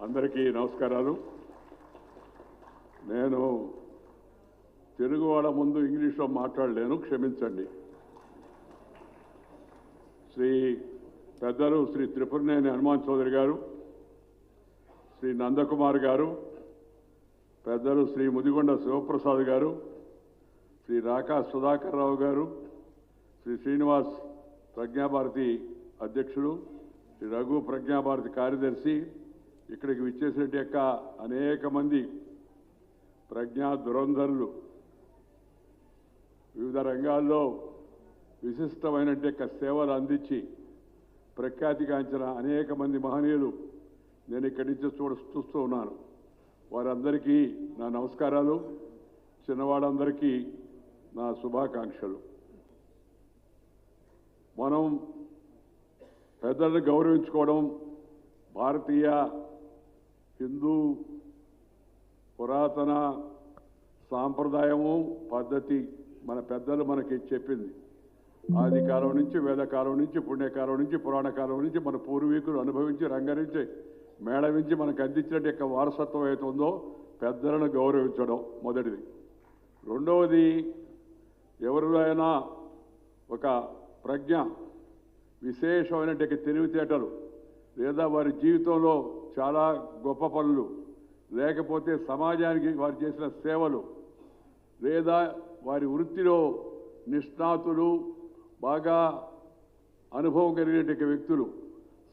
అందరికీ నమస్కారాలు. నేను తెలుగు వాళ్ళ ముందు ఇంగ్లీష్లో మాట్లాడలేను, క్షమించండి. పెద్దలు శ్రీ త్రిపురనేని హనుమాన్ చౌదరి గారు, శ్రీ నందకుమార్ గారు, పెద్దలు శ్రీ ముదిగొండ శివప్రసాద్ గారు, శ్రీ రాకా సుధాకర్ రావు గారు, శ్రీ శ్రీనివాస్ ప్రజ్ఞాభారతి అధ్యక్షుడు, శ్రీ రఘు ప్రజ్ఞాభారతి కార్యదర్శి, ఇక్కడికి విచ్చేసినట్టు యొక్క అనేక మంది ప్రజ్ఞా దురంధరులు, వివిధ రంగాల్లో విశిష్టమైన సేవలు అందించి ప్రఖ్యాతిగాంచిన అనేక మంది మహనీయులు నేను ఇక్కడి నుంచి చూస్తూ ఉన్నాను. వారందరికీ నా నమస్కారాలు, చిన్నవాళ్ళందరికీ నా శుభాకాంక్షలు. మనం పెద్దలను గౌరవించుకోవడం భారతీయ హిందూ పురాతన సాంప్రదాయము పద్ధతి. మన పెద్దలు మనకి చెప్పింది. ఆది కాలం నుంచి, వేదకాలం నుంచి, పుణ్యకాలం నుంచి, పురాణ కాలం నుంచి మన పూర్వీకులు అనుభవించి రంగరించి మేళవించి మనకు అందించినట్టు యొక్క వారసత్వం ఏది ఉందో పెద్దలను గౌరవించడం మొదటిది. రెండవది, ఎవరినైనా ఒక ప్రజ్ఞ, విశేషమైనటువంటి తెలివితేటలు లేదా వారి జీవితంలో చాలా గొప్ప పనులు, లేకపోతే సమాజానికి వారు చేసిన సేవలు, లేదా వారి వృత్తిలో నిష్ణాతులు, బాగా అనుభవం కలిగినటువంటి వ్యక్తులు,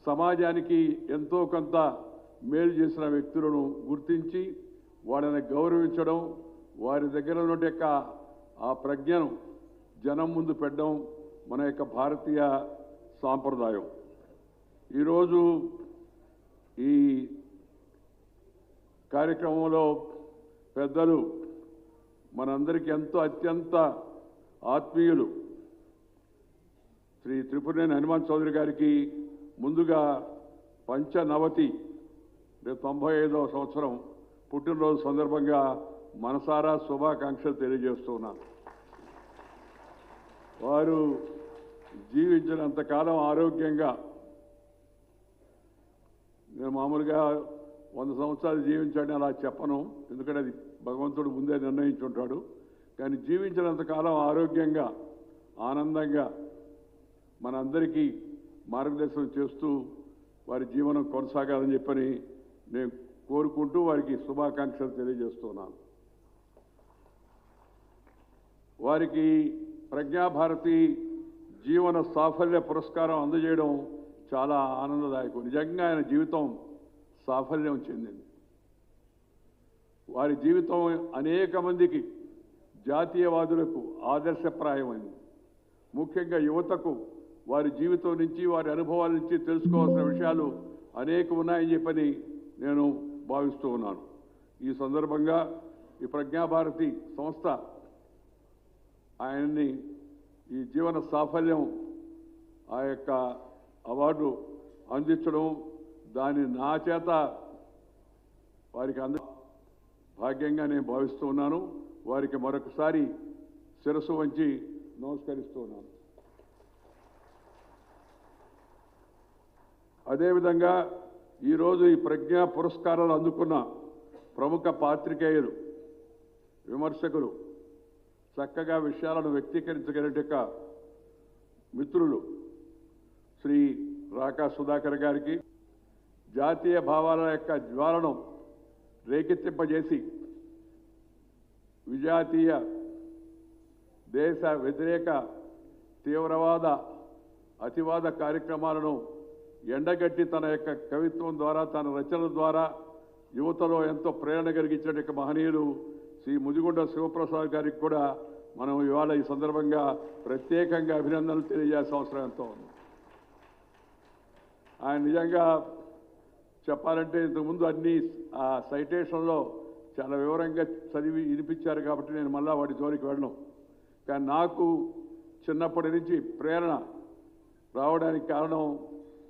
సమాజానికి ఎంతో కొంత మేలు చేసిన వ్యక్తులను గుర్తించి వాళ్ళని గౌరవించడం, వారి దగ్గర ఉన్న ఆ ప్రజ్ఞను జనం ముందు పెట్టడం మన యొక్క భారతీయ సాంప్రదాయం. ఈరోజు ఈ కార్యక్రమంలో పెద్దలు మనందరికీ ఎంతో అత్యంత ఆత్మీయులు శ్రీ త్రిపురనేని హనుమాన్ చౌదరి గారికి ముందుగా పంచనవతి 95వ సంవత్సరం పుట్టినరోజు సందర్భంగా మనసారా శుభాకాంక్షలు తెలియజేస్తున్నాను. వారు జీవించినంతకాలం ఆరోగ్యంగా, నేను మామూలుగా 100 సంవత్సరాలు జీవించండి అలా చెప్పను, ఎందుకంటే అది భగవంతుడు ముందే నిర్ణయించుంటాడు. కానీ జీవించినంతకాలం ఆరోగ్యంగా, ఆనందంగా మనందరికీ మార్గదర్శనం చేస్తూ వారి జీవనం కొనసాగాలని చెప్పని నేను కోరుకుంటూ వారికి శుభాకాంక్షలు తెలియజేస్తున్నాను. వారికి ప్రజ్ఞాభారతి జీవన సాఫల్య పురస్కారం అందజేయడం చాలా ఆనందదాయకం. నిజంగా ఆయన జీవితం సాఫల్యం చెందింది. వారి జీవితం అనేక మందికి, జాతీయవాదులకు ఆదర్శప్రాయమైంది. ముఖ్యంగా యువతకు వారి జీవితం నుంచి, వారి అనుభవాల నుంచి తెలుసుకోవాల్సిన విషయాలు అనేక ఉన్నాయని చెప్పని నేను భావిస్తూ ఉన్నాను. ఈ సందర్భంగా ఈ ప్రజ్ఞాభారతి సంస్థ ఆయన్ని ఈ జీవన సాఫల్యం ఆ యొక్క అవార్డు అందించడం, దాన్ని నా చేత వారికి భాగ్యంగా నేను భావిస్తూ ఉన్నాను. వారికి మరొకసారి శిరస్సు వంచి నమస్కరిస్తూ ఉన్నాను. అదేవిధంగా ఈరోజు ఈ ప్రజ్ఞా పురస్కారాలు అందుకున్న ప్రముఖ పాత్రికేయులు, విమర్శకులు, చక్కగా విషయాలను వ్యక్తీకరించగలిగే మిత్రులు శ్రీ రాకా సుధాకర్ గారికి, జాతీయ భావాల యొక్క జ్వాలను రేకెత్తింపజేసి విజాతీయ దేశ వ్యతిరేక తీవ్రవాద అతివాద కార్యక్రమాలను ఎండగట్టి తన యొక్క కవిత్వం ద్వారా, తన రచనల ద్వారా యువతలో ఎంతో ప్రేరణ కలిగించిన మహనీయులు శ్రీ ముదిగొండ శివప్రసాద్ గారికి కూడా మనం ఇవాళ ఈ సందర్భంగా ప్రత్యేకంగా అభినందనలు తెలియజేయాల్సిన అవసరం ఎంతో ఉంది. ఆయన నిజంగా చెప్పాలంటే ఇంతకుముందు అన్ని ఆ సైటేషన్లో చాలా వివరంగా చదివి వినిపించారు కాబట్టి నేను మళ్ళా వాటి జోలికి వెళ్ళను. కానీ నాకు చిన్నప్పటి నుంచి ప్రేరణ రావడానికి కారణం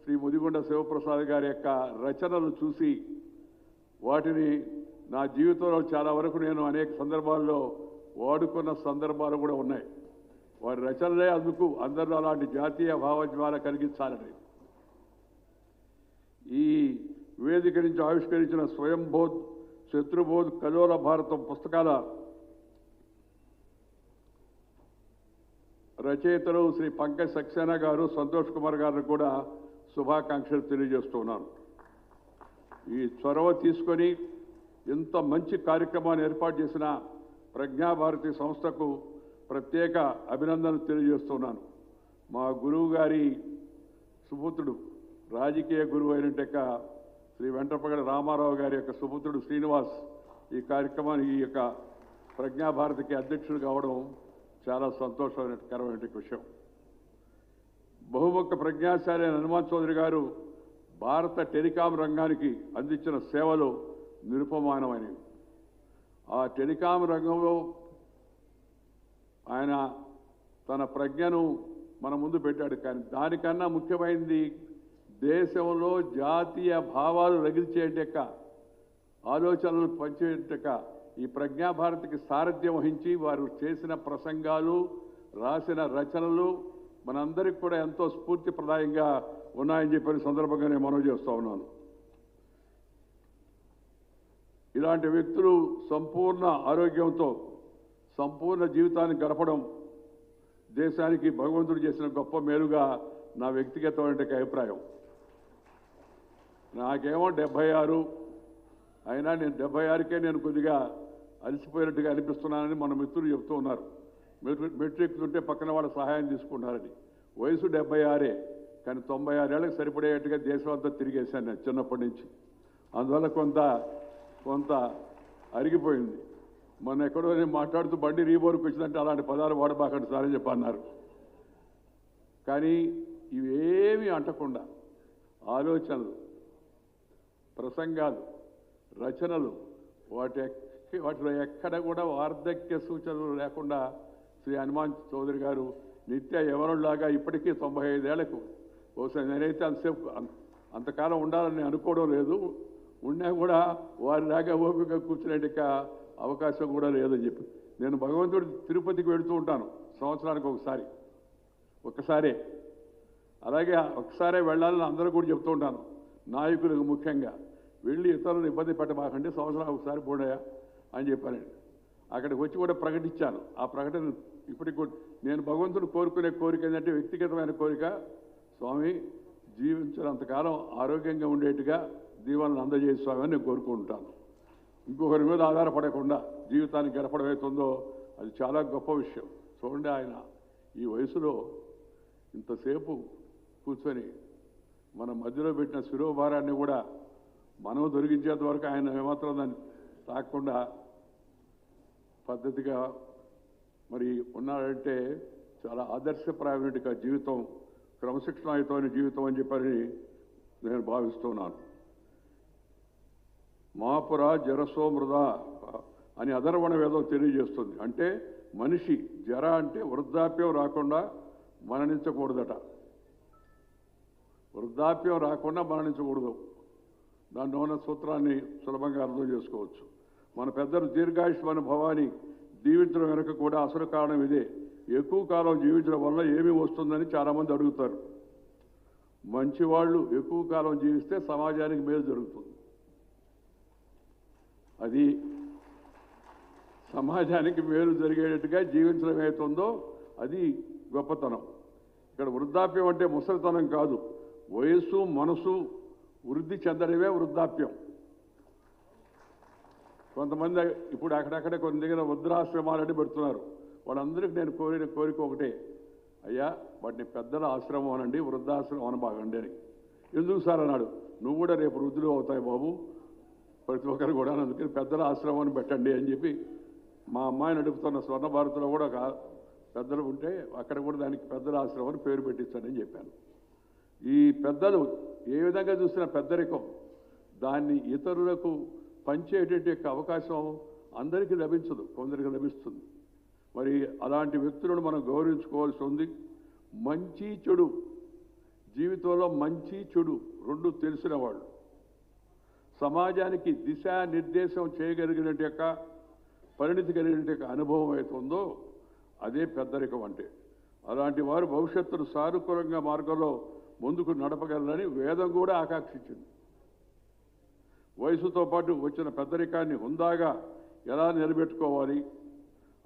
శ్రీ ముదిగొండ శివప్రసాద్ గారి యొక్క రచనలు చూసి, వాటిని నా జీవితంలో చాలా వరకు నేను అనేక సందర్భాల్లో వాడుకున్న సందర్భాలు కూడా ఉన్నాయి. వారి రచనలే అందుకు అందరూ అలాంటి జాతీయ భావజ్వాల కలిగించాలని. ఈ వేదిక నుంచి ఆవిష్కరించిన స్వయంబోధ్, శత్రుబోధ్, కలోల భారతం పుస్తకాల రచయితలు శ్రీ పంకజ్ సక్సేనా గారు, సంతోష్ కుమార్ గారికి కూడా శుభాకాంక్షలు తెలియజేస్తున్నాను. ఈ చొరవ తీసుకొని ఇంత మంచి కార్యక్రమాన్ని ఏర్పాటు చేసిన ప్రజ్ఞాభారతి సంస్థకు ప్రత్యేక అభినందనలు తెలియజేస్తున్నాను. మా గురువు గారి సుపుత్రుడు, రాజకీయ గురువు అయినట్టు శ్రీ వెంట్రపగడ రామారావు గారి యొక్క సుపుత్రుడు శ్రీనివాస్ ఈ కార్యక్రమానికి, ఈ యొక్క ప్రజ్ఞాభారతికి అధ్యక్షుడు కావడం చాలా సంతోషకరమైన విషయం. బహుముఖ ప్రజ్ఞాశాలి హనుమాన్ చౌదరి గారు భారత టెలికాం రంగానికి అందించిన సేవలు నిరుపమానమైనవి. ఆ టెలికాం రంగంలో ఆయన తన ప్రజ్ఞను మన ముందు పెట్టాడు. కానీ దానికన్నా ముఖ్యమైనది దేశంలో జాతీయ భావాలు రగిల్చేటక, ఆలోచనలు పంచేటక ఈ ప్రజ్ఞాభారతికి సారథ్యం వహించి వారు చేసిన ప్రసంగాలు, రాసిన రచనలు మనందరికీ కూడా ఎంతో స్ఫూర్తిప్రదాయంగా ఉన్నాయని చెప్పిన సందర్భంగా నేను మనవి చేస్తూ ఉన్నాను. ఇలాంటి వ్యక్తులు సంపూర్ణ ఆరోగ్యంతో సంపూర్ణ జీవితాన్ని గడపడం దేశానికి భగవంతుడు చేసిన గొప్ప మేలుగా నా వ్యక్తిగతమైన అభిప్రాయం. నాకేమో 76 అయినా నేను 76కే నేను కొద్దిగా అలసిపోయినట్టుగా అనిపిస్తున్నానని మన మిత్రులు చెప్తూ ఉన్నారు. మెట్రిక్ ఎక్కుతుంటే పక్కన వాళ్ళ సహాయం తీసుకుంటున్నారని. వయసు 76 కానీ 96 ఏళ్ళకి సరిపడేట్టుగా దేశం అంతా తిరిగేశాను నేను చిన్నప్పటి నుంచి. అందువల్ల కొంత అరిగిపోయింది. మొన్న ఎక్కడో నేను మాట్లాడుతూ బండి రీబోర్కి వచ్చిందంటే అలాంటి పదాలు వాడబాకండి సార్ అని చెప్పన్నారు. కానీ ఇవేమీ అంటకుండా ఆలోచనలు, ప్రసంగాలు, రచనలు వాటిలో ఎక్కడ కూడా వార్ధక్య సూచనలు లేకుండా శ్రీ హనుమాన్ చౌదరి గారు నిత్య యవనులాగా ఇప్పటికీ 95 ఏళ్లకు, బహుశా నేనైతే అంతకాలం ఉండాలని అనుకోవడం లేదు, ఉన్నా కూడా వారిలాగా ఓపిక కూర్చునేట అవకాశం కూడా లేదని చెప్పి నేను భగవంతుడు తిరుపతికి వెళుతూ ఉంటాను సంవత్సరానికి ఒక్కసారే. అలాగే ఒకసారే వెళ్ళాలని అందరూ కూడా చెప్తూ ఉంటాను, నాయకులకు ముఖ్యంగా. వెళ్ళి ఇతరులను ఇబ్బంది పెట్టబాకండి, సంవత్సరానికి ఒకసారి పోయాయా అని చెప్పానండి. అక్కడికి వచ్చి కూడా ప్రకటించాను. ఆ ప్రకటన ఇప్పటికి నేను భగవంతుడు కోరుకునే కోరిక ఏంటంటే వ్యక్తిగతమైన కోరిక, స్వామి జీవించినంతకాలం ఆరోగ్యంగా ఉండేట్టుగా దీవెనలు అందజేసి స్వామి అని నేను కోరుకుంటాను. ఇంకొకరి మీద ఆధారపడకుండా జీవితాన్ని గడపడం అవుతుందో అది చాలా గొప్ప విషయం. చూడండి, ఆయన ఈ వయసులో ఇంతసేపు కూర్చొని మన మధ్యలో పెట్టిన శిరోభారాన్ని కూడా మనం దొరికించేంత వరకు ఆయన ఏమాత్రం దాన్ని తాకుండా పద్ధతిగా మరి ఉన్నాడంటే చాలా ఆదర్శప్రాయమైన జీవితం, క్రమశిక్షణాయుతమైన జీవితం అని చెప్పని నేను భావిస్తున్నాను. మాపుర జరసో మృద అని అధర్వణ వేదం తెలియజేస్తుంది. అంటే మనిషి జర అంటే వృద్ధాప్యం రాకుండా మరణించకూడదట. వృద్ధాప్యం రాకుండా మరణించకూడదు. దానిలో ఉన్న సూత్రాన్ని సులభంగా అర్థం చేసుకోవచ్చు. మన పెద్దలు దీర్ఘాయుష్మాన భవాన్ని జీవించడం వెనుక కూడా అసలు కారణం ఇదే. ఎక్కువ కాలం జీవించడం వల్ల ఏమి వస్తుందని చాలామంది అడుగుతారు. మంచివాళ్ళు ఎక్కువ కాలం జీవిస్తే సమాజానికి మేలు జరుగుతుంది. అది సమాజానికి మేలు జరిగేటట్టుగా జీవించడం ఏమవుతుందో అది గొప్పతనం. ఇక్కడ వృద్ధాప్యం అంటే ముసలితనం కాదు, వయస్సు మనసు వృద్ధి చెందడమే వృద్ధాప్యం. కొంతమంది ఇప్పుడు అక్కడక్కడే కొన్ని దగ్గర వృద్ధాశ్రమాలని పెడుతున్నారు. వాళ్ళందరికీ నేను కోరిన కోరిక ఒకటే, అయ్యా వాటిని పెద్దల ఆశ్రమం అనండి, వృద్ధాశ్రమం అనబాగండి అని. ఎందుకు సార్ అన్నాడు, నువ్వు కూడా రేపు వృద్ధులు అవుతాయి బాబు, ప్రతి ఒక్కరు కూడా, అందుకని పెద్దల ఆశ్రమాన్ని పెట్టండి అని చెప్పి మా అమ్మాయిని అడుగుతున్న స్వర్ణ భారతిలో కూడా ఒక పెద్దలు ఉంటే అక్కడ కూడా దానికి పెద్దల ఆశ్రమం అని పేరు పెట్టించండి అని చెప్పాను. ఈ పెద్దలు ఏ విధంగా చూసిన పెద్దరికం, దాన్ని ఇతరులకు పంచేటటువంటి అవకాశం అందరికీ లభించదు, కొందరికి లభిస్తుంది. మరి అలాంటి వ్యక్తులను మనం గౌరవించుకోవాల్సి ఉంది. మంచి చెడు జీవితంలో మంచి చెడు రెండు తెలిసిన వాళ్ళు, సమాజానికి దిశానిర్దేశం చేయగలిగిన యొక్క పరిణితి కలిగిన యొక్క అనుభవం అవుతుందో అదే పెద్దరికం అంటే. అలాంటి వారు భవిష్యత్తును సానుకూలంగా మార్గంలో ముందుకు నడపగలరని వేదం కూడా ఆకాంక్షించింది. వయసుతో పాటు వచ్చిన పెద్దరికాన్ని హుందాగా ఎలా నిలబెట్టుకోవాలి,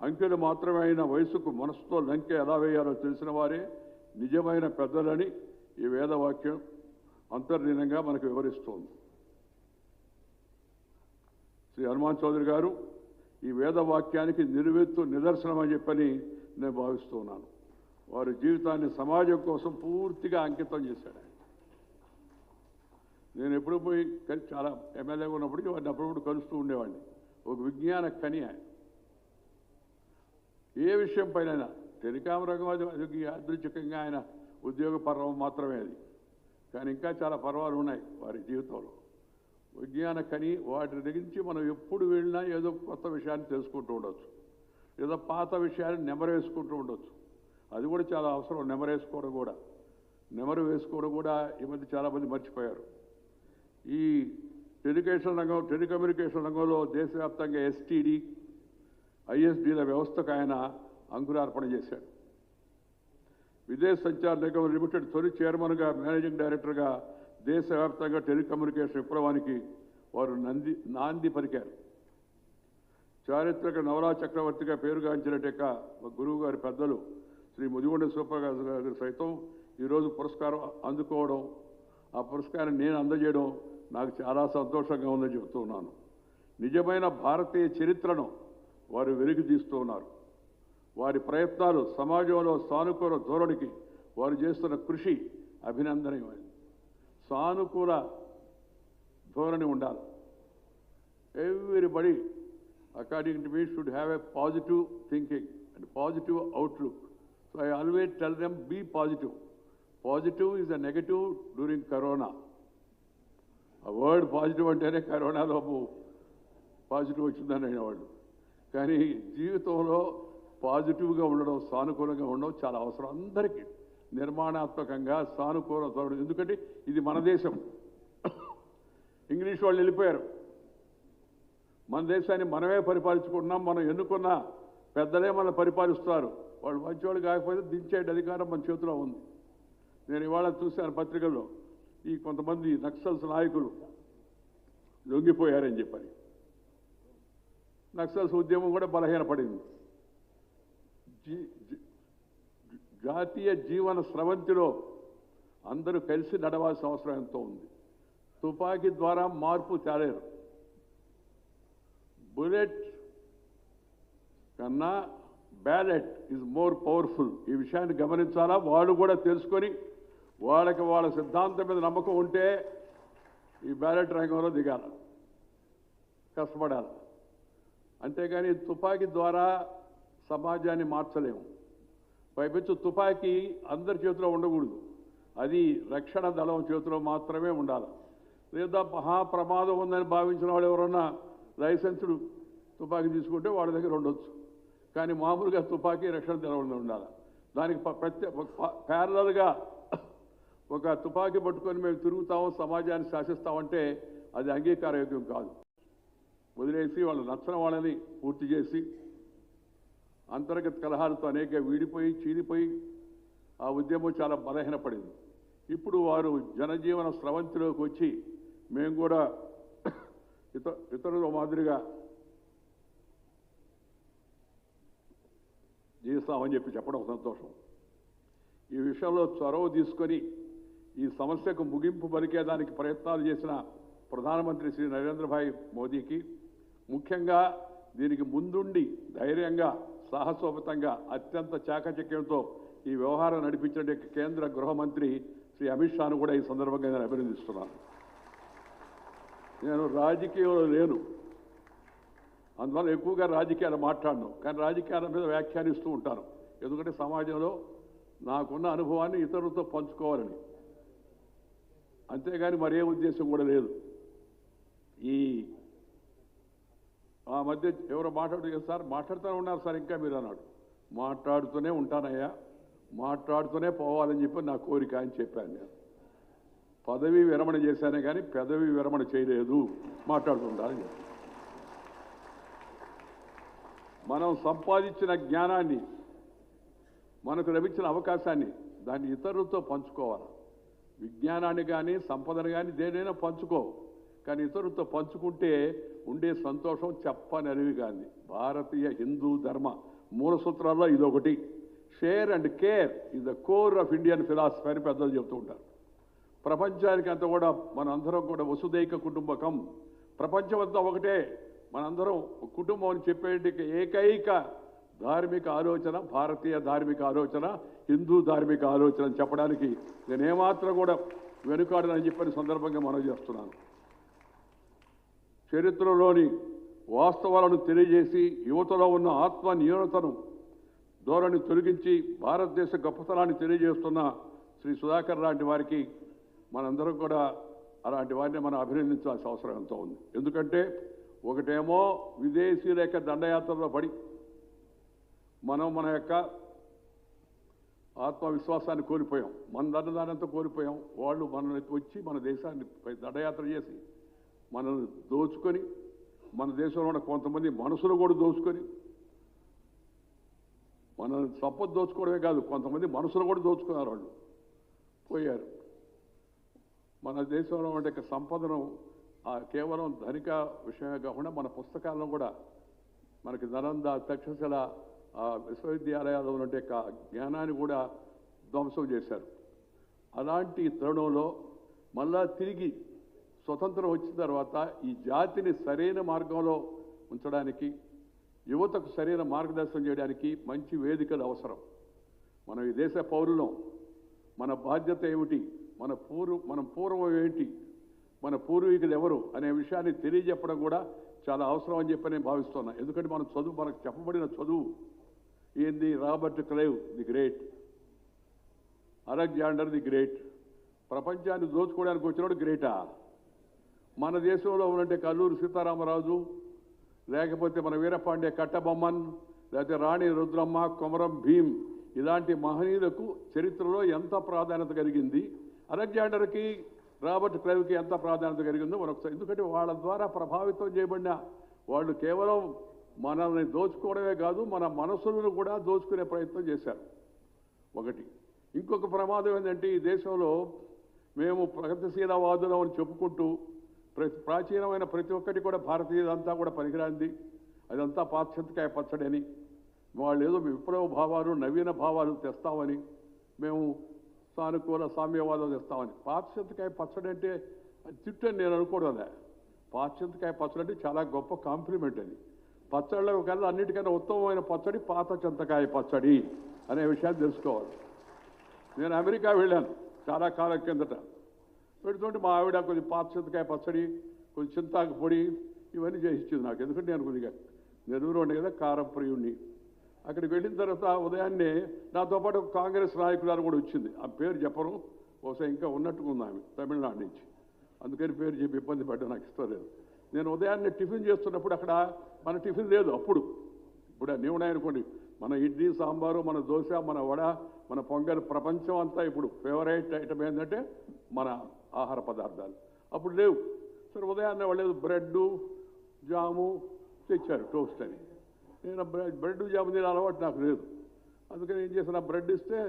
అంకెలు మాత్రమే అయిన వయసుకు మనసుతో లంకె ఎలా వేయాలో తెలిసిన వారే నిజమైన పెద్దలని ఈ వేదవాక్యం అంతర్లీనంగా మనకు వివరిస్తోంది. శ్రీ హనుమాన్ చౌదరి గారు ఈ వేదవాక్యానికి నిలువెత్తు నిదర్శనం అని చెప్పని నేను భావిస్తున్నాను. వారి జీవితాన్ని సమాజం కోసం పూర్తిగా అంకితం చేశాడు. నేను ఎప్పుడు పోయి చాలా ఎమ్మెల్యేగా ఉన్నప్పటికీ వాడిని అప్పుడప్పుడు కలుస్తూ ఉండేవాడిని. ఒక విజ్ఞాన కని ఆయన. ఏ విషయం పైన టెలికాం రంగం అది యాదృచ్ఛికంగా ఆయన ఉద్యోగ పర్వం మాత్రమే అది, కానీ ఇంకా చాలా పర్వాలు ఉన్నాయి వారి జీవితంలో. విజ్ఞాన కని వాటి గురించి మనం ఎప్పుడు వెళ్ళినా ఏదో కొత్త విషయాన్ని తెలుసుకుంటూ ఉండొచ్చు, ఏదో పాత విషయాన్ని నెమరేసుకుంటూ ఉండొచ్చు. అది కూడా చాలా అవసరం. నెమరు వేసుకోవడం కూడా ఈ మధ్య చాలామంది మర్చిపోయారు. ఈ టెలికమ్యూనికేషన్ రంగంలో దేశవ్యాప్తంగా ఎస్టీడీ, ఐఎస్డీల వ్యవస్థకు ఆయన అంకురార్పణ చేశాడు. విదేశ సంచార నిగమ్ లిమిటెడ్ తొలి చైర్మన్గా, మేనేజింగ్ డైరెక్టర్గా దేశవ్యాప్తంగా టెలికమ్యూనికేషన్ విప్లవానికి వారు నాంది పలికారు. చారిత్రక నవలా చక్రవర్తిగా పేరుగాంచినట్టేక గురువు గారి పెద్దలు శ్రీ ముదిగొండ సూపర్రాజు గారు సైతం ఈరోజు పురస్కారం అందుకోవడం, ఆ పురస్కారం నేను అందజేయడం నాకు చాలా సంతోషంగా ఉందని చెబుతున్నాను. నిజమైన భారతీయ చరిత్రను వారు వెలికి తీస్తూ ఉన్నారు. వారి ప్రయత్నాలు సమాజంలో సానుకూల ధోరణికి వారు చేస్తున్న కృషి అభినందనీయమైనది. సానుకూల ధోరణి ఉండాలి. Everybody according to me should have a positive thinking and positive outlook. So I always tell them, be positive. Positive is a negative during corona. A word positive antene corona lo positive vachindani anevadu. Kani jeevithamlo positive ga undadam, sanukulanga undadam chaala avasaram andariki. నిర్మాణాత్మకంగా సానుకూల ధోరణి. ఎందుకంటే ఇది మన దేశం. English వాళ్ళు వెళ్ళిపోయారు. మన దేశాన్ని మనమే పరిపాలించుకుంటున్నాం. మనం ఎన్నుకున్న పెద్దలే మనం పరిపాలిస్తారు. వాళ్ళు మంచివాళ్ళు కాకపోతే దించే అధికారం మన చేతిలో ఉంది. నేను ఇవాళ చూశాను పత్రికల్లో, ఈ కొంతమంది నక్సల్స్ నాయకులు లొంగిపోయారని చెప్పని. నక్సల్స్ ఉద్యమం కూడా బలహీనపడింది. జాతీయ జీవన స్రవంతిలో అందరూ కలిసి నడవాల్సిన అవసరం ఎంతో ఉంది. తుపాకీ ద్వారా మార్పు తేలేరు. బుల్లెట్ కన్నా బ్యాలెట్ ఈజ్ మోర్ పవర్ఫుల్. ఈ విషయాన్ని గమనించాలా. వాళ్ళు కూడా తెలుసుకొని వాళ్ళకి వాళ్ళ సిద్ధాంతం మీద నమ్మకం ఉంటే ఈ బ్యాలెట్ రంగంలో దిగాల, కష్టపడాలి. అంతేగాని తుపాకీ ద్వారా సమాజాన్ని మార్చలేము. పైపెచ్చు తుపాకీ అందరి చేతిలో ఉండకూడదు. అది రక్షణ దళం చేతిలో మాత్రమే ఉండాలి. లేదా మహాప్రమాదం ఉందని భావించిన వాళ్ళు ఎవరన్నా లైసెన్స్డ్ తుపాకీ తీసుకుంటే వాళ్ళ దగ్గర ఉండొచ్చు. కానీ మామూలుగా తుపాకీ రక్షణ దళం ఉండాలి. దానికి ప్యారలల్గా ఒక తుపాకీ పట్టుకొని మేము తిరుగుతాము, సమాజాన్ని శాసిస్తామంటే అది అంగీకారయోగ్యం కాదు. వదిలేసి వాళ్ళు నచ్చని వాళ్ళని పూర్తి చేసి అంతర్గత కలహాలతో అనేక వీడిపోయి చీలిపోయి ఆ ఉద్యమం చాలా బలహీనపడింది. ఇప్పుడు వారు జనజీవన స్రవంతిలోకి వచ్చి మేము కూడా ఇతరుల మాదిరిగా జీవిస్తామని చెప్పడం సంతోషం. ఈ విషయంలో చొరవ తీసుకొని ఈ సమస్యకు ముగింపు పలికేదానికి ప్రయత్నాలు చేసిన ప్రధానమంత్రి శ్రీ నరేంద్ర భాయ్ మోదీకి, ముఖ్యంగా దీనికి ముందుండి ధైర్యంగా సాహసోపతంగా అత్యంత చాకచక్యంతో ఈ వ్యవహారం నడిపించే కేంద్ర గృహమంత్రి శ్రీ అమిత్ షాను కూడా ఈ సందర్భంగా నేను అభినందిస్తున్నాను. నేను రాజకీయంలో లేను, అందువల్ల ఎక్కువగా రాజకీయాలు మాట్లాడను, కానీ రాజకీయాల మీద వ్యాఖ్యానిస్తూ ఉంటాను. ఎందుకంటే సమాజంలో నాకున్న అనుభవాన్ని ఇతరులతో పంచుకోవాలని, అంతేగాని మరే ఉద్దేశం కూడా లేదు. ఈ ఆ మధ్య ఎవరో సార్ మాట్లాడుతూనే ఉన్నారు సార్, ఇంకా మీరు అన్నాడు. మాట్లాడుతూనే ఉంటానయ్యా, మాట్లాడుతూనే పోవాలని చెప్పి నా కోరిక అని చెప్పాను. నేను పదవి విరమణ చేశానే కానీ పెదవి విరమణ చేయలేదు, మాట్లాడుతుండాలని చెప్పి. మనం సంపాదించిన జ్ఞానాన్ని, మనకు లభించిన అవకాశాన్ని దాన్ని ఇతరులతో పంచుకోవాలి. విజ్ఞానాన్ని కానీ సంపదను కానీ దేనైనా పంచుకో, కానీ ఇతరులతో పంచుకుంటే ఉండే సంతోషం చెప్పనరివి కాదు. భారతీయ హిందూ ధర్మ మూల సూత్రాల్లో ఇదొకటి. Share and care is the core of Indian philosophy అని పెద్దలు చెబుతూ ఉంటారు. ప్రపంచానికి అంతా కూడా మనందరం కూడా వసుదైక కుటుంబకం, ప్రపంచం అంతా ఒకటే, మనందరం కుటుంబం అని చెప్పేటి ఏకైక ధార్మిక ఆలోచన భారతీయ ధార్మిక ఆలోచన, హిందూ ధార్మిక ఆలోచన అని చెప్పడానికి నేను ఏమాత్రం కూడా వెనుకాడనని చెప్పని సందర్భంగా మనవి చేస్తున్నాను. చరిత్రలోని వాస్తవాలను తెలియజేసి యువతలో ఉన్న ఆత్మ న్యూనతను ధోరణి తొలగించి భారతదేశ గొప్పతనాన్ని తెలియజేస్తున్న శ్రీ సుధాకర్ లాంటి వారికి మనందరం కూడా అలాంటి వారిని మనం అభినందించాల్సిన అవసరం ఎంతో ఉంది. ఎందుకంటే ఒకటేమో విదేశీయుల యొక్క దండయాత్రలో పడి మన యొక్క ఆత్మవిశ్వాసాన్ని కోల్పోయాం, మన దండదానంతా కోల్పోయాం. వాళ్ళు మనకి వచ్చి మన దేశాన్ని దండయాత్ర చేసి మనల్ని దోచుకొని, మన దేశంలో ఉన్న కొంతమంది మనసులు కూడా దోచుకొని, మన సంపద దోచుకోవడమే కాదు కొంతమంది మనసులు కూడా దోచుకున్నారు, వాళ్ళు పోయారు. మన దేశంలో ఉండే సంపదను కేవలం ధనిక విషయమే కాకుండా మన పుస్తకాలను కూడా మనకి నలంద తక్షశిల విశ్వవిద్యాలయాల్లో ఉండే జ్ఞానాన్ని కూడా ధ్వంసం చేశారు. అలాంటి తరుణంలో మళ్ళా తిరిగి స్వతంత్రం వచ్చిన తర్వాత ఈ జాతిని సరైన మార్గంలో ఉంచడానికి, యువతకు సరైన మార్గదర్శనం చేయడానికి మంచి వేదికలు అవసరం. మనం ఈ దేశ పౌరులం, మన బాధ్యత ఏమిటి, మన పూర్వం ఏంటి, మన పూర్వీకులు ఎవరు అనే విషయాన్ని తెలియజెప్పడం కూడా చాలా అవసరం అని చెప్పి నేను భావిస్తున్నా. ఎందుకంటే మనకు చెప్పబడిన చదువు ఏంది, Robert Clive the great, Alexander the great, ప్రపంచాన్ని దోచుకోవడానికి వచ్చినప్పుడు గ్రేటా? మన దేశంలో ఉన్నట్టే కల్లూరు సీతారామరాజు, లేకపోతే మన వీరపాండే కట్టబొమ్మన్, లేకపోతే రాణి రుద్రమ్మ, కొమరం భీం, ఇలాంటి మహనీయులకు చరిత్రలో ఎంత ప్రాధాన్యత కలిగింది, అలెగ్జాండర్కి రాబర్ట్ క్లైవ్కి ఎంత ప్రాధాన్యత కలిగిందో మరొకసారి. ఎందుకంటే వాళ్ళ ద్వారా ప్రభావితం చేయబడిన వాళ్ళు కేవలం మనల్ని దోచుకోవడమే కాదు, మన మనసులను కూడా దోచుకునే ప్రయత్నం చేశారు. ఒకటి. ఇంకొక ప్రమాదం ఏంటంటే ఈ దేశంలో మేము ప్రగతిశీలవాదులం అని చెప్పుకుంటూ ప్రాచీనమైన ప్రతి ఒక్కటి కూడా భారతీయదంతా కూడా పనికిరాంది, అదంతా పాశ్చాత్యకాయ పచ్చడి అని, వాళ్ళు ఏదో విప్లవ భావాలు నవీన భావాలు తెస్తామని, మేము సానుకూల సామ్యవాదం తెస్తామని. పాశ్చాత్యకాయ పచ్చడి అంటే అది తిట్టని నేను అనుకోవడం. పాశ్చాత్యకాయ పచ్చడి అంటే చాలా గొప్ప కాంప్లిమెంట్. అది పచ్చళ్ళ కల్లా అన్నిటికన్నా ఉత్తమమైన పచ్చడి పాత చింతకాయ పచ్చడి అనే విషయాన్ని తెలుసుకోవాలి. నేను అమెరికా వెళ్ళాను చాలా కాలం కిందట. పెడుతుంటే మా ఆవిడ కొద్దిగా పాత చింతకాయ పచ్చడి, కొంచెం చింతాకు పొడి ఇవన్నీ చేసి ఇచ్చింది నాకు. ఎందుకంటే నేను కొద్దిగా నెల్లూరు ఉండే కదా కారం ప్రియుణ్ణి. అక్కడికి వెళ్ళిన తర్వాత ఉదయాన్నే నాతో పాటు కాంగ్రెస్ నాయకురాలు కూడా వచ్చింది. ఆ పేరు చెప్పరు, బహుశా ఇంకా ఉన్నట్టుగా ఉంది ఆమె, తమిళనాడు నుంచి. అందుకని పేరు చెప్పి ఇబ్బంది పడ్డా, నాకు ఇష్టం లేదు. నేను ఉదయాన్నే టిఫిన్ చేస్తున్నప్పుడు అక్కడ మన టిఫిన్ లేదు అప్పుడు. ఇప్పుడు అన్నీ ఉన్నాయనుకోండి, మన ఇడ్లీ సాంబారు, మన దోశ, మన వడ, మన పొంగల్, ప్రపంచం అంతా ఇప్పుడు ఫేవరెట్ ఐటమ్ ఏంటంటే మన ఆహార పదార్థాలు. అప్పుడు లేవు. సరే ఉదయాన్నే వాళ్ళు బ్రెడ్ జాము తెచ్చారు, టోస్ట్ అని. నేను బ్రెడ్ జాము తినే అలవాటు నాకు లేదు. అందుకని ఏం చేసిన, బ్రెడ్ ఇస్తే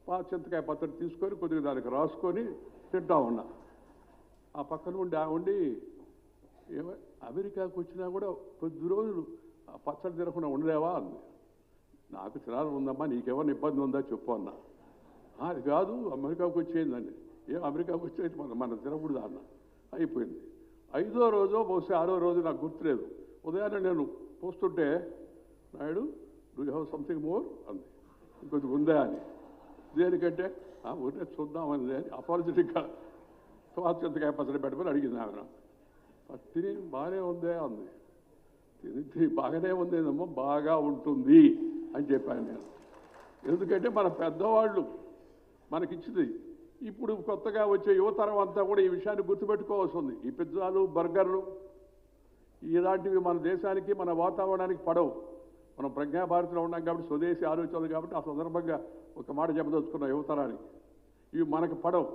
పాత చింతకాయ పచ్చడి తీసుకొని కొద్దిగా దానికి రాసుకొని తింటా ఉన్నా. ఆ పక్కన ఉండి ఏమో అమెరికాకు వచ్చినా కూడా కొద్ది రోజులు ఆ పచ్చడి తినకుండా ఉండలేవా అంది. నాకు తినాలని ఉందమ్మా, నీకేమైనా ఇబ్బంది ఉందా చెప్పు అన్నా. అది కాదు అమెరికాకు వచ్చేయిందండి. ఏం అమెరికాకు వచ్చేది మన తినకూడదు అన్న. అయిపోయింది. 5వ రోజు బహుశా 6వ రోజు నాకు గుర్తులేదు. ఉదయాన్నే నేను పోస్తుంటే Naidu do you have something more అంది. ఇంకొద్ది ఉందా అని. దేనికంటే ఊరినే చూద్దామని అని అపాలజెటిక్గా చింతకాయ పచ్చడి పెట్టుకొని అడిగింది ఆమె. తిని బాగానే ఉందే అంది. తిని బాగానే ఉందేనమ్మా, బాగా ఉంటుంది అని చెప్పాను నేను. ఎందుకంటే మన పెద్దవాళ్ళు మనకిచ్చింది. ఇప్పుడు కొత్తగా వచ్చే యువతరం అంతా కూడా ఈ విషయాన్ని గుర్తుపెట్టుకోవాల్సి ఉంది. ఈ పిజ్జాలు, బర్గర్లు ఇలాంటివి మన దేశానికి, మన వాతావరణానికి పడవు. మనం ప్రజ్ఞాభారతిలో ఉన్నాం కాబట్టి, స్వదేశీ ఆలోచనలు కాబట్టి ఆ సందర్భంగా ఒక మాట చెప్పదలుచుకున్న యువతరానికి, ఇవి మనకు పడవు.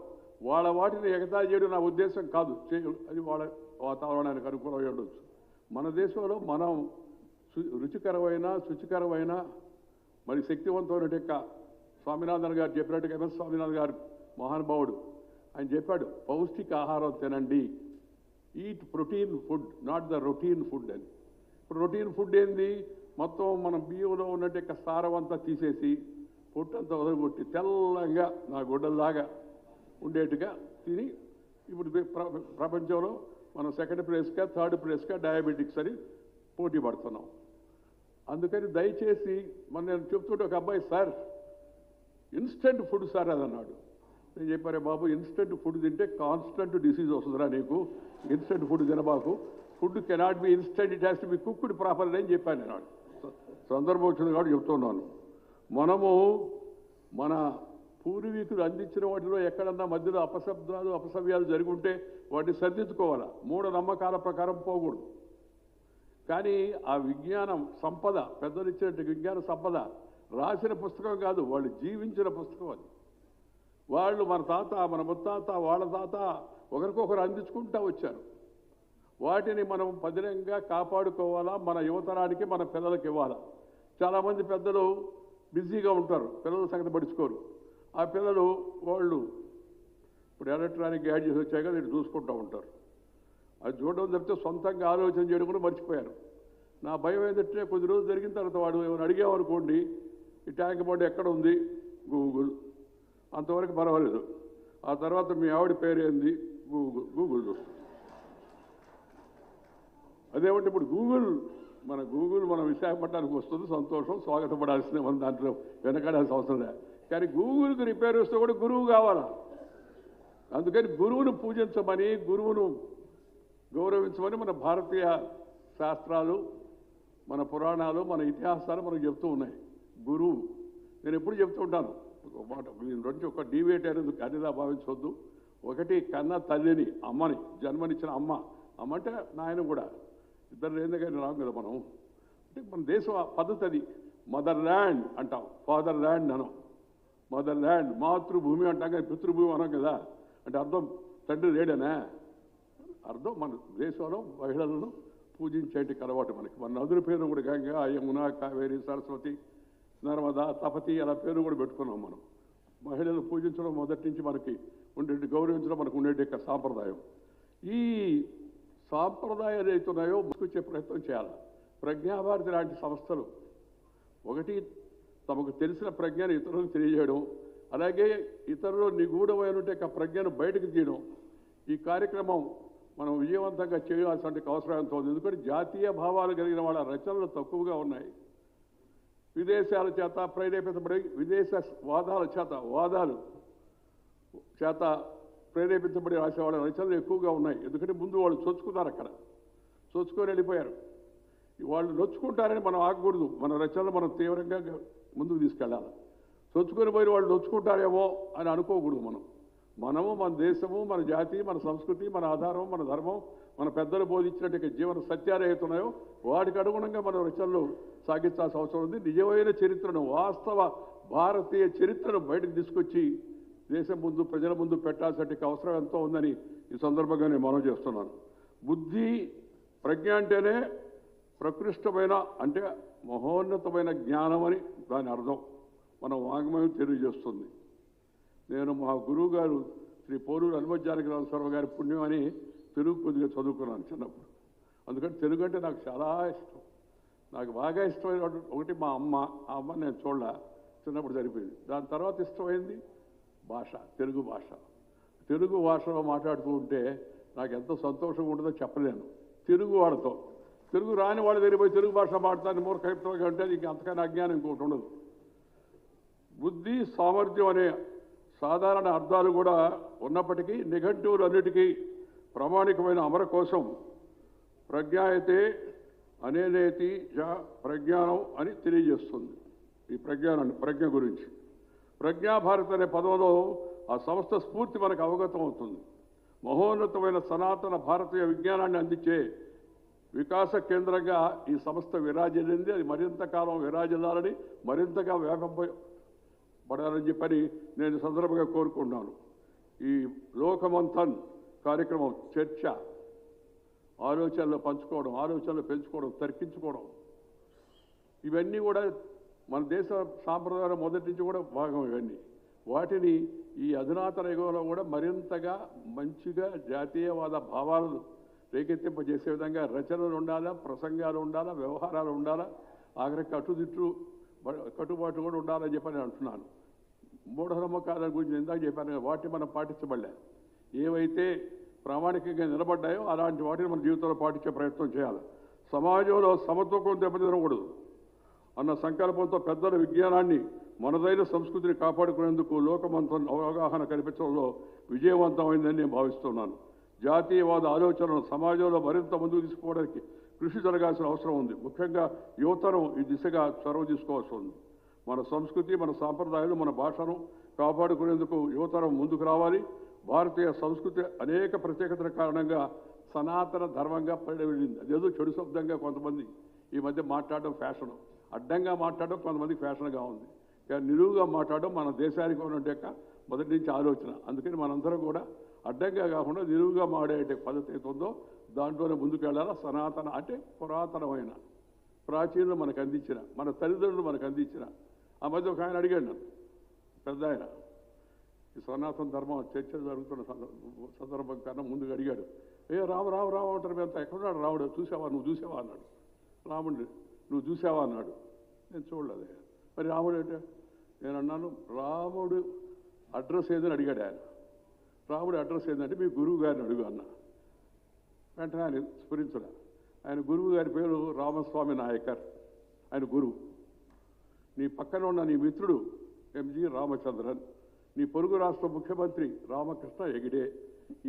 వాళ్ళ వాటిని ఎగతాళి చేయడం నా ఉద్దేశం కాదు, అది వాళ్ళ వాతావరణానికి అనుకూలంగా ఉండొచ్చు. మన దేశంలో మనం రుచికరమైన, శుచికరమైన, మరి శక్తివంతమైన స్వామినాథన్ గారు చెప్పినట్టుగా, ఎంఎస్ స్వామినాథన్ గారు మహానుభావుడు, ఆయన చెప్పాడు, పౌష్టిక ఆహారం తినండి, eat protein food, not the routine food అని. ఇప్పుడు రొటీన్ ఫుడ్ ఏంది? మొత్తం మనం బియ్యంలో ఉన్నట్టు సారం అంతా తీసేసి పొట్టంతా వదలగొట్టి తెల్లంగా నా గుడ్డల్లాగా ఉండేట్టుగా తిని ఇప్పుడు ప్రపంచంలో మనం సెకండ్ ప్లేస్గా థర్డ్ ప్లేస్గా డయాబెటిక్స్ అని పోటీ పడుతున్నాం. అందుకని దయచేసి నేను చెప్తుంటే ఒక అబ్బాయి, సార్ ఇన్స్టెంట్ ఫుడ్ సార్ అది అన్నాడు. నేను చెప్పారే బాబు, ఇన్స్టెంట్ ఫుడ్ తింటే కాన్స్టెంట్ డిసీజ్ వస్తుందిరా నీకు, ఇన్స్టెంట్ ఫుడ్ తినబాకు, food cannot be instant, it has to be cooked properly అని చెప్పాను నేను. సందర్భం వచ్చింది కాబట్టి చెప్తున్నాను. మనము మన పూర్వీకులు అందించిన వాటిలో ఎక్కడన్నా మధ్యలో అపశబ్దాలు అపసవ్యాలు జరిగి ఉంటే వాటిని సర్దిద్దుకోవాలా, మూఢనమ్మకాల ప్రకారం పోకూడదు. కానీ ఆ విజ్ఞానం సంపద, పెద్దలు ఇచ్చినట్టు విజ్ఞాన సంపద రాసిన పుస్తకం కాదు, వాళ్ళు జీవించిన పుస్తకం అది. వాళ్ళు మన తాత, మన ముత్తాత, వాళ్ళ తాత ఒకరికొకరు అందించుకుంటూ వచ్చారు. వాటిని మనం పదిలంగా కాపాడుకోవాలా, మన యువతరానికి మన పిల్లలకి ఇవ్వాలా. చాలామంది పెద్దలు బిజీగా ఉంటారు, పిల్లల సంగతి పడుచుకోరు. ఆ పిల్లలు వాళ్ళు ఇప్పుడు ఎలక్ట్రానిక్ గ్యాడ్జెట్స్ వచ్చాయి కదా, ఇటు చూసుకుంటూ ఉంటారు. అది చూడడం తప్పితే సొంతంగా ఆలోచన చేయడం కూడా మర్చిపోయారు. నా భయం ఏంటంటే కొద్ది రోజులు జరిగిన తర్వాత వాడు ఏమైనా అడిగామనుకోండి, ఈ ట్యాంక్ బండ్ ఎక్కడ ఉంది, గూగుల్, అంతవరకు పర్వాలేదు. ఆ తర్వాత మీ ఆవిడ పేరు ఏంది, గూగుల్ చూస్తాం. అదేమంటే ఇప్పుడు గూగుల్ మన విశాఖపట్నానికి వస్తుంది, సంతోషం, స్వాగతపడాల్సిందే, మనం దాంట్లో వెనకాడాల్సిన అవసరం లేదు. కానీ గూగుల్కి రిపేర్ వస్తే కూడా గురువు కావాలా. అందుకని గురువును పూజించమని, గురువును గౌరవించమని మన భారతీయ శాస్త్రాలు, మన పురాణాలు, మన ఇతిహాసాలు మనకు చెప్తూ ఉన్నాయి. గురువు నేను ఎప్పుడు చెప్తూ ఉంటాను, రెండు ఒక డివేట్ అనేది అనిలా భావించవద్దు. ఒకటి కన్న తల్లిని, అమ్మని, జన్మనిచ్చిన అమ్మ అంటే నాయన కూడా, ఇద్దరు ఏందగానే రాం కదా మనం. అంటే మన దేశం పద్ధతి అది. మదర్ ల్యాండ్ అంటాం, ఫాదర్ ల్యాండ్ అనం. మదర్ ల్యాండ్ మాతృభూమి అంటాం కానీ పితృభూమి అనం కదా. అంటే అర్థం తండ్రి లేడనే అర్థం. మన దేశంలో మహిళలను పూజించేటి అలవాటు మనకి. మన నదుల పేరు కూడా గంగా, యమున, కావేరి, సరస్వతి, నర్మదా, తపతి అలా పేరు కూడా పెట్టుకున్నాం మనం. మహిళలు పూజించడం మొదటి నుంచి మనకి ఉండేటి, గౌరవించడం మనకు ఉండేటి సాంప్రదాయం. ఈ సాంప్రదాయాలు ఏతున్నాయో ముసుకొచ్చే ప్రయత్నం చేయాలి. ప్రజ్ఞాభారతి లాంటి సంస్థలు ఒకటి తమకు తెలిసిన ప్రజ్ఞను ఇతరులకు తెలియజేయడం, అలాగే ఇతరులు నిగూఢమైన ప్రజ్ఞను బయటకు తీయడం. ఈ కార్యక్రమం మనం విజయవంతంగా చేయాల్సిన అవసరం ఎంతో ఉంది. ఎందుకంటే జాతీయ భావాలు కలిగిన వాళ్ళ రచనలు తక్కువగా ఉన్నాయి. విదేశాల చేత ప్రేరేపించబడి, విదేశ వాదాల చేత ప్రేరేపించబడి రాసే వాళ్ళ రచనలు ఎక్కువగా ఉన్నాయి. ఎందుకంటే ముందు వాళ్ళు చొచ్చుకున్నారు, అక్కడ చొచ్చుకొని వెళ్ళిపోయారు. వాళ్ళు నొచ్చుకుంటారని మనం ఆగకూడదు. మన రచనలు మనం తీవ్రంగా ముందుకు తీసుకెళ్ళాలి. చొచ్చుకొని పోయి వాళ్ళు నొచ్చుకుంటారేమో అని అనుకోకూడదు. మనము మన దేశము, మన జాతి, మన సంస్కృతి, మన ఆధారం, మన ధర్మం, మన పెద్దలు బోధించినట్టు జీవన సత్యాలు ఏతున్నాయో వాటికి అనుగుణంగా మనం రచనలు సాగించాల్సిన అవసరం ఉంది. నిజమైన చరిత్రను, వాస్తవ భారతీయ చరిత్రను బయటకు తీసుకొచ్చి దేశం ముందు, ప్రజల ముందు పెట్టాల్సిన అవసరం ఎంతో ఉందని ఈ సందర్భంగా నేను మనవి చేస్తున్నాను. బుద్ధి, ప్రజ్ఞ అంటేనే ప్రకృష్టమైన, అంటే మహోన్నతమైన జ్ఞానం అని దాని అర్థం మన వాంగ్మయం తెలియజేస్తుంది. నేను మా గురువు గారు శ్రీ పోలూరు హనుమజ్జానకిరామ శర్మ గారి పుణ్యం అని తెలుగు కొద్దిగా చదువుకున్నాను చిన్నప్పుడు. అందుకని తెలుగు అంటే నాకు చాలా ఇష్టం. నాకు బాగా ఇష్టమైన ఒకటి మా అమ్మ. ఆ అమ్మ నేను చూడలే, చిన్నప్పుడు సరిపోయింది. దాని తర్వాత ఇష్టమైంది భాష, తెలుగు భాష. తెలుగు భాషలో మాట్లాడుతూ ఉంటే నాకు ఎంతో సంతోషంగా ఉంటుందో చెప్పలేను. తెలుగు వాళ్ళతో, తెలుగు రాని వాళ్ళ దగ్గర పోయి తెలుగు భాష మాట్లాడతాను మూర్ఖత్వంగా అంటే ఇంక అంతకన్నా అజ్ఞానం ఇంకొకటి ఉండదు. బుద్ధి, సామర్థ్యం అనే సాధారణ అర్థాలు కూడా ఉన్నప్పటికీ నిఘంటువులన్నిటికీ ప్రామాణికమైన అమర కోసం ప్రజ్ఞాయతే అనేనేతి ప్రజ్ఞానం అని తెలియజేస్తుంది. ఈ ప్రజ్ఞ గురించి ప్రజ్ఞాభారత్ అనే పదంలో ఆ సంస్థ స్ఫూర్తి మనకు అవగతం అవుతుంది. మహోన్నతమైన సనాతన భారతీయ విజ్ఞానాన్ని అందించే వికాస కేంద్రంగా ఈ సంస్థ విరాజిల్లింది. అది మరింత కాలం విరాజిల్లాలని, మరింతగా వ్యాపింపబడాలని చెప్పని నేను సందర్భంగా కోరుకుంటున్నాను. ఈ లోకమంథన్ కార్యక్రమం, చర్చ, ఆలోచనలు పంచుకోవడం, ఆలోచనలు పెంచుకోవడం, తర్కించుకోవడం, ఇవన్నీ కూడా మన దేశ సాంప్రదాయాల మొదటి నుంచి కూడా భాగం. ఇవన్నీ వాటిని ఈ అధునాతన యుగంలో కూడా మరింతగా మంచిగా జాతీయవాద భావాలను రేకెత్తింపజేసే విధంగా రచనలు ఉండాలా, ప్రసంగాలు ఉండాలా, వ్యవహారాలు ఉండాలా, ఆఖరికి కట్టుబాటు కూడా ఉండాలని చెప్పి నేను అంటున్నాను. మూఢనమ్మకాల గురించి ఇందాక చెప్పాను, వాటిని మనం పాటించబడలే. ఏవైతే ప్రామాణికంగా నిలబడ్డాయో అలాంటి వాటిని మన జీవితంలో పాటించే ప్రయత్నం చేయాలి. సమాజంలో సమతూకం దెబ్బతినకూడదు అన్న సంకల్పంతో పెద్దల విజ్ఞానాన్ని, మనదైన సంస్కృతిని కాపాడుకునేందుకు లోకమంతా అవగాహన కల్పించడంలో విజయవంతమైందని నేను భావిస్తున్నాను. జాతీయవాద ఆలోచనలను సమాజంలో మరింత ముందుకు తీసుకోవడానికి కృషి జరగాల్సిన అవసరం ఉంది. ముఖ్యంగా యువతరం ఈ దిశగా చొరవ తీసుకోవాల్సి ఉంది. మన సంస్కృతి, మన సాంప్రదాయాలు, మన భాషను కాపాడుకునేందుకు యువతరం ముందుకు రావాలి. భారతీయ సంస్కృతి అనేక ప్రత్యేకతల కారణంగా సనాతన ధర్మంగా పరిణమిల్లింది. అదేదో చెడు శబ్దంగా కొంతమంది ఈ మధ్య మాట్లాడడం ఫ్యాషను, అడ్డంగా మాట్లాడడం కొంతమందికి ఫ్యాషన్గా ఉంది. కానీ నిలువుగా మాట్లాడడం మన దేశానికి ఉన్నట్టు మొదటి నుంచి ఆలోచన. అందుకని మనందరం కూడా అడ్డంగా కాకుండా నిలువుగా మాడే పద్ధతి అయితే ఉందో దాంట్లోనే ముందుకు వెళ్ళాలా. సనాతన అంటే పురాతనమైన, ప్రాచీనులు మనకు అందించిన, మన తల్లిదండ్రులు మనకు అందించిన. ఆ మధ్య ఒక ఆయన అడిగాడు నన్ను, పెద్ద ఆయన, ఈ సనాతన ధర్మం చర్చ జరుగుతున్న సందర్భం కన్నా ముందుగా అడిగాడు, రాము రాము రాము అంటారు ఎంత, ఎక్కడున్నాడు రాముడు, చూసావా, నువ్వు చూసావా అన్నాడు. రాముడిని నువ్వు చూసావా అన్నాడు. నేను చూడలేదు. మరి రాముడు అంటే నేను అన్నాను, రాముడు అడ్రస్ ఏదని అడిగాడు ఆయన. రాముడి అడ్రస్ ఏంటంటే మీ గురువు గారిని అడుగు అన్న. వెంటనే ఆయన స్ఫురించడా. ఆయన గురువు గారి పేరు రామస్వామి నాయకర్, ఆయన గురువు. నీ పక్కన ఉన్న నీ మిత్రుడు ఎంజి రామచంద్రన్, నీ పొరుగు రాష్ట్ర ముఖ్యమంత్రి రామకృష్ణ హెగడే,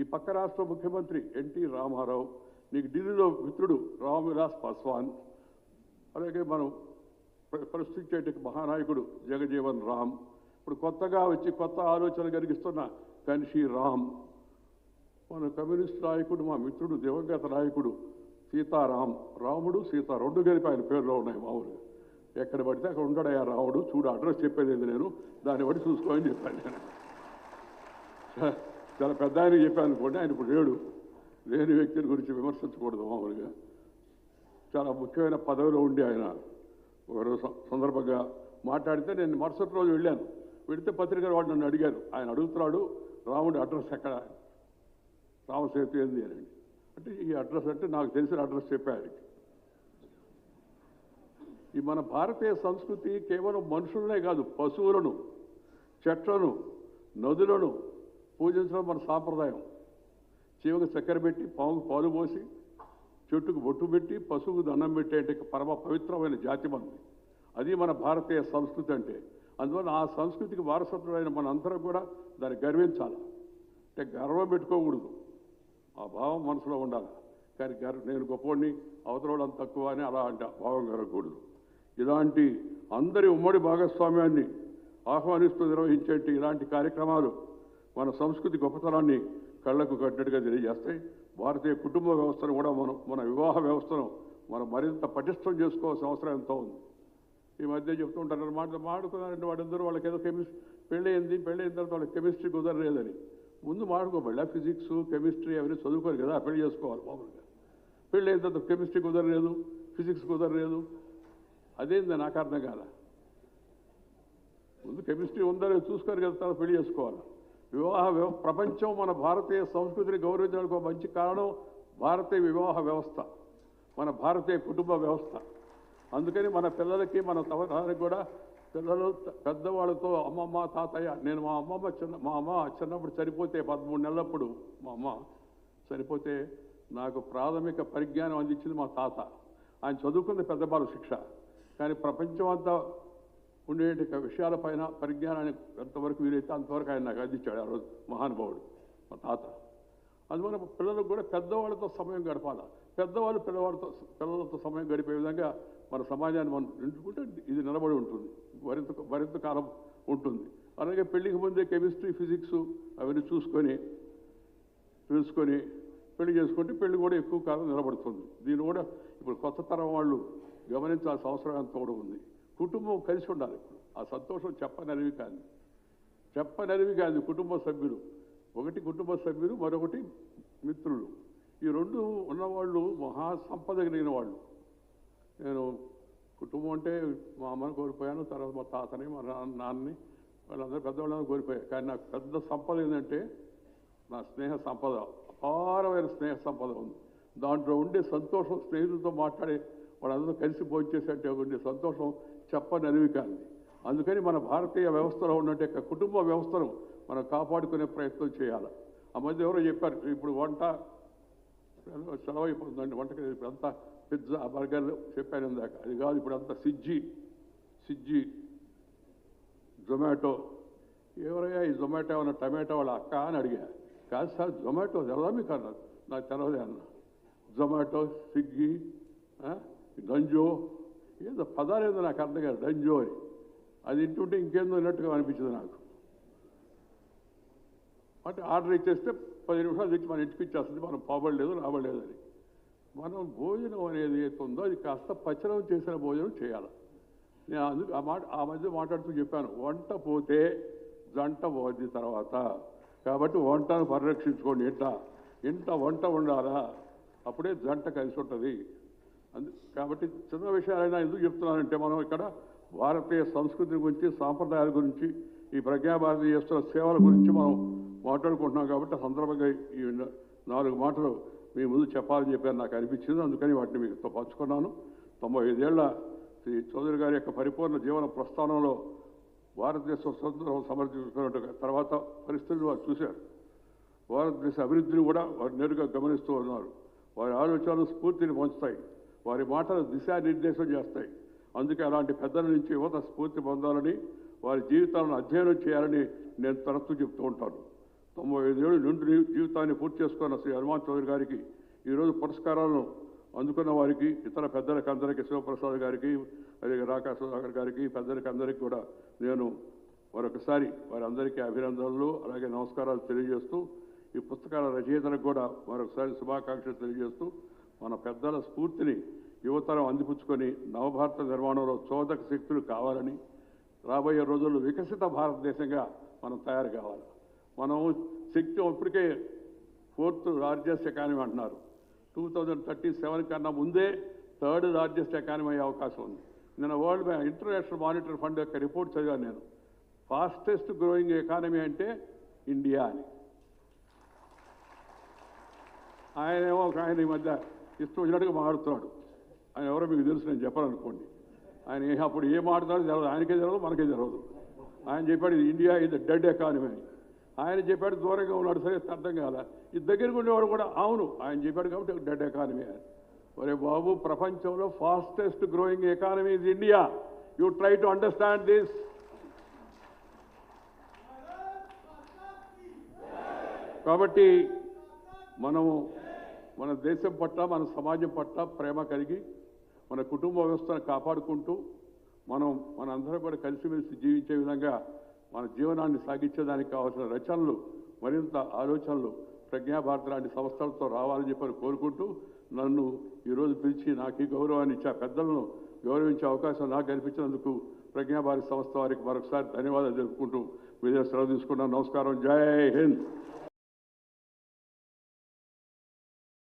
ఈ పక్క రాష్ట్ర ముఖ్యమంత్రి ఎన్టీ రామారావు, నీకు ఢిల్లీలో మిత్రుడు రామ్విలాస్ పాస్వాన్, అలాగే మనం ప్రస్తుత మహానాయకుడు జగజీవన్ రామ్, ఇప్పుడు కొత్తగా వచ్చి కొత్త ఆలోచన కలిగిస్తున్న కన్షీ రామ్, మన కమ్యూనిస్ట్ నాయకుడు మా మిత్రుడు దివంగత నాయకుడు సీతారాం. రాముడు సీత రెండు కలిపి ఆయన పేరులో ఉన్నాయి మామూలుగా. ఎక్కడ పడితే అక్కడ ఉంటాడయ్యా రాముడు, చూడు అడ్రస్ చెప్పేది నేను, దాన్ని బట్టి చూసుకోమని చెప్పాను నేను. చాలా పెద్ద ఆయనకి చెప్పాను అనుకోండి, ఆయన ఇప్పుడు లేని వ్యక్తిని గురించి విమర్శించకూడదు మామూలుగా. చాలా ముఖ్యమైన పదవిలో ఉండి ఆయన ఒకరోజు సందర్భంగా మాట్లాడితే నేను మరుసటి రోజు వెళ్ళాను. వెళితే పత్రికల వాడు నన్ను అడిగారు, ఆయన అడుగుతున్నాడు రాముడి అడ్రస్ ఎక్కడ, రామసేతు ఏంది అని. అంటే ఈ అడ్రస్ అంటే నాకు తెలిసిన అడ్రస్ చెప్పారు. ఈ మన భారతీయ సంస్కృతి కేవలం మనుషులనే కాదు, పశువులను, చెట్లను, నదులను పూజించడం మన సాంప్రదాయం. చీమకు చక్కెర పెట్టి, పాముకు పాలు పోసి, చెట్టుకు బొట్టు పెట్టి, పశువుకు దండం పెట్టే పరమ పవిత్రమైన జాతి మనది. అది మన భారతీయ సంస్కృతి అంటే. అందువల్ల ఆ సంస్కృతికి వారసత్వమైన మనందరం కూడా దాన్ని గర్వించాలి. అంటే గర్వం పెట్టుకోకూడదు, ఆ భావం మనసులో ఉండాలి. కానీ నేను గొప్పవాడిని, అవతల అంత తక్కువ అని అలా అంటే భావం కలగకూడదు. ఇలాంటి అందరి ఉమ్మడి భాగస్వామ్యాన్ని ఆహ్వానిస్తూ నిర్వహించేటి ఇలాంటి కార్యక్రమాలు మన సంస్కృతి గొప్పతనాన్ని కళ్లకు కట్టినట్టుగా తెలియజేస్తాయి. భారతీయ కుటుంబ వ్యవస్థను కూడా మన వివాహ వ్యవస్థను మనం మరింత పటిష్టం చేసుకోవాల్సిన అవసరం ఎంతో ఉంది. ఈ మధ్య చెప్తూ ఉంటారు, మాడుకున్నారంటే వాళ్ళందరూ వాళ్ళకి ఏదో పెళ్ళైన తర్వాత వాళ్ళకి కెమిస్ట్రీ కుదరలేదని. ముందు మాడుకోబడి ఫిజిక్స్, కెమిస్ట్రీ అవన్నీ చదువుకోరు కదా, పెళ్లి చేసుకోవాలి మామూలుగా. పెళ్ళైన తర్వాత కెమిస్ట్రీ కుదరలేదు, ఫిజిక్స్ కుదరలేదు, అదేంది నాకు అర్థం కాల. ముందు కెమిస్ట్రీ ఉందా లేదు చూసుకోరు కదా, తర్వాత పెళ్లి చేసుకోవాలి. ప్రపంచం మన భారతీయ సంస్కృతిని గౌరవించడానికి ఒక మంచి కారణం భారతీయ వివాహ వ్యవస్థ, మన భారతీయ కుటుంబ వ్యవస్థ. అందుకని మన పిల్లలకి, మన తరానికి కూడా పిల్లలు పెద్దవాళ్ళతో అమ్మమ్మ, తాతయ్య. నేను మా అమ్మ చిన్నప్పుడు చనిపోతే 13 నెలలప్పుడు మా అమ్మ చనిపోతే నాకు ప్రాథమిక పరిజ్ఞానం అందించింది మా తాత. ఆయన చదువుకున్న పెద్ద బాల శిక్ష, కానీ ప్రపంచం అంతా ఉండే విషయాలపైన పరిజ్ఞానాన్ని ఎంతవరకు వీలైతే అంతవరకు ఆయన నాకు అందించాడు ఆ రోజు మహానుభావుడు మా తాత. అందువల్ల పిల్లలకు కూడా పెద్దవాళ్ళతో సమయం గడపాలి. పెద్దవాళ్ళు పిల్లలతో సమయం గడిపే విధంగా మన సమాజాన్ని మనం నింపుకుంటే ఇది నిలబడి ఉంటుంది, మరింత కాలం ఉంటుంది. అలాగే పెళ్లికి ముందే కెమిస్ట్రీ, ఫిజిక్స్ అవన్నీ తెలుసుకొని పెళ్లి చేసుకుంటే పెళ్లి కూడా ఎక్కువ కాలం నిలబడుతుంది. దీన్ని కూడా ఇప్పుడు కొత్త తరం వాళ్ళు గమనించాల్సిన అవసరం అంతా కూడా ఉంది. కుటుంబం కలిసి ఉండాలి. ఆ సంతోషం చెప్పనరివి కాదు. కుటుంబ సభ్యులు, ఒకటి కుటుంబ సభ్యులు, మరొకటి మిత్రులు. ఈ రెండు ఉన్నవాళ్ళు మహాసంపద కలిగిన వాళ్ళు. నేను కుటుంబం అంటే మా అమ్మని కోల్పోయాను, తర్వాత మా తాతని, మా నాన్నని, వాళ్ళందరూ పెద్దవాళ్ళని కోల్పోయాను. కానీ నాకు పెద్ద సంపద ఏంటంటే నా స్నేహ సంపద, అపారమైన స్నేహ సంపద ఉంది. దాంట్లో ఉండే సంతోషం, స్నేహితులతో మాట్లాడే వాళ్ళందరూ కలిసి భోంచేసేట్టే ఉండే సంతోషం చెప్పననివి కాదు. అందుకని మన భారతీయ వ్యవస్థలో ఉన్నట్టు కుటుంబ వ్యవస్థను మనం కాపాడుకునే ప్రయత్నం చేయాలి. ఆ మధ్య ఎవరో చెప్పారు, ఇప్పుడు వంట సెలవు అయిపోతుందండి, వంటకి ఇప్పుడు అంతా పిజ్జా బర్గర్లు చెప్పాను ఇందాక, అది కాదు ఇప్పుడు అంతా స్విగ్గీ జొమాటో. ఎవరయ్యా ఈ జొమాటో ఏమన్నా టమాటో వాళ్ళ అక్క అని అడిగా. కాదు సార్ జొమాటో తెలదా మీకు అన్నారు. నాకు తెలవదే అన్న. జొమాటో, స్విగ్గీ, డంజో, ఏదో పదాలు ఏదో నాకు అర్థం కాదు, డంజో అని. అది ఇంటుంటే ఇంకేందో అన్నట్టుగా అనిపించింది నాకు. అంటే ఆర్డర్ ఇచ్చేస్తే 10 నిమిషాలు తెచ్చి మన ఇంటికి ఇచ్చేస్తుంది, మనం పోబడలేదు రాబడలేదు అని. మనం భోజనం అనేది ఏతుందో అది కాస్త పచనం చేసిన భోజనం చేయాలి. నేను అందుకు ఆ మధ్య మాట్లాడుతూ చెప్పాను, వంట పోతే జంట పోద్ది తర్వాత. కాబట్టి వంటను పరిరక్షించుకోండి. ఇంట వంట ఉండాలా, అప్పుడే జంట కలిసి ఉంటుంది. కాబట్టి చిన్న విషయాలైనా ఎందుకు చెప్తున్నానంటే, మనం ఇక్కడ భారతీయ సంస్కృతి గురించి, సాంప్రదాయాల గురించి, ఈ ప్రజ్ఞాభారతి చేస్తున్న సేవల గురించి మనం మాట్లాడుకుంటున్నాం. కాబట్టి ఆ సందర్భంగా ఈ 4 మాటలు మీ ముందు చెప్పాలని చెప్పారు నాకు అనిపించింది. అందుకని వాటిని మీతో పంచుకున్నాను. 95 ఏళ్ల శ్రీ చౌదరి గారి యొక్క పరిపూర్ణ జీవన ప్రస్థానంలో భారతదేశ స్వతంత్రం సమర్థించుకున్న తర్వాత పరిస్థితులు వారు చూశారు. భారతదేశ అభివృద్ధిని కూడా వారు నేరుగా గమనిస్తూ ఉన్నారు. వారి ఆలోచనలు స్ఫూర్తిని పంచుతాయి, వారి మాటలు దిశానిర్దేశం చేస్తాయి. అందుకే అలాంటి పెద్దల నుంచి యువత స్ఫూర్తి పొందాలని, వారి జీవితాలను అధ్యయనం చేయాలని నేను తరచూ చెప్తూ ఉంటాను. 95 ఏళ్ళు నిండు జీవితాన్ని పూర్తి చేసుకున్న శ్రీ హనుమాన్ చౌదరి గారికి ఈరోజు పురస్కారాలను అందుకున్న వారికి, ఇతర పెద్దలకు అందరికీ, శివప్రసాద్ గారికి, అలాగే రాకా సుధాకర్ గారికి, పెద్దలకి అందరికీ కూడా నేను మరొకసారి వారందరికీ అభినందనలు అలాగే నమస్కారాలు తెలియజేస్తూ, ఈ పుస్తకాల రచయితలకు కూడా మరొకసారి శుభాకాంక్షలు తెలియజేస్తూ, మన పెద్దల స్ఫూర్తిని యువతరం అందిపుచ్చుకొని నవభారత నిర్మాణంలో చోదక శక్తులు కావాలని, రాబోయే రోజుల్లో వికసిత భారతదేశంగా మనం తయారు కావాలి. మనం శక్తి ఇప్పటికే 4th లార్జెస్ట్ ఎకానమీ అంటున్నారు. 2037 కన్నా ముందే 3rd లార్జెస్ట్ ఎకానమీ అయ్యే అవకాశం ఉంది. నిన్న world bank, international monetary fund యొక్క రిపోర్ట్ చదివాను నేను. ఫాస్టెస్ట్ గ్రోయింగ్ ఎకానమీ అంటే ఇండియా అని. ఆయన ఈ మధ్య ఇష్టం వచ్చినట్టుగా మాట్లాడుతున్నాడు. ఆయన ఎవరో మీకు తెలుసు, నేను చెప్పాలనుకోండి. ఆయన అప్పుడు ఏం మాట్లాడాలో తెలియదు, ఆయనకే తెలియదు, మనకే తెలియదు. ఆయన చెప్పాడు ఇది ఇండియా ఇది డెడ్ ఎకానమీ అని. ఆయన చెప్పాడు దూరంగా ఉన్నాడు, సరే అర్థం కాల. ఈ దగ్గరికి ఉండేవాడు కూడా అవును ఆయన చెప్పాడు కాబట్టి డెడ్ ఎకానమీ అని. ఒరే బాబు, ప్రపంచంలో fastest growing economy is India. You try to understand this. కాబట్టి మనము మన దేశం పట్ల, మన సమాజం పట్ల ప్రేమ కలిగి, మన కుటుంబ వ్యవస్థను కాపాడుకుంటూ, మనందరం కూడా కలిసిమెలిసి జీవించే విధంగా మన జీవనాన్ని సాగించేదానికి కావాల్సిన రచనలు, మరింత ఆలోచనలు ప్రజ్ఞాభారతి లాంటి సంస్థలతో రావాలని చెప్పని కోరుకుంటూ, నన్ను ఈరోజు పిలిచి నాకు ఈ గౌరవాన్ని ఇచ్చే పెద్దలను గౌరవించే అవకాశం నాకు కల్పించినందుకు ప్రజ్ఞాభారతి సంస్థ వారికి మరొకసారి ధన్యవాదాలు తెలుపుకుంటూ మీ దగ్గర సెలవు తీసుకున్నాను. నమస్కారం. జై హింద్.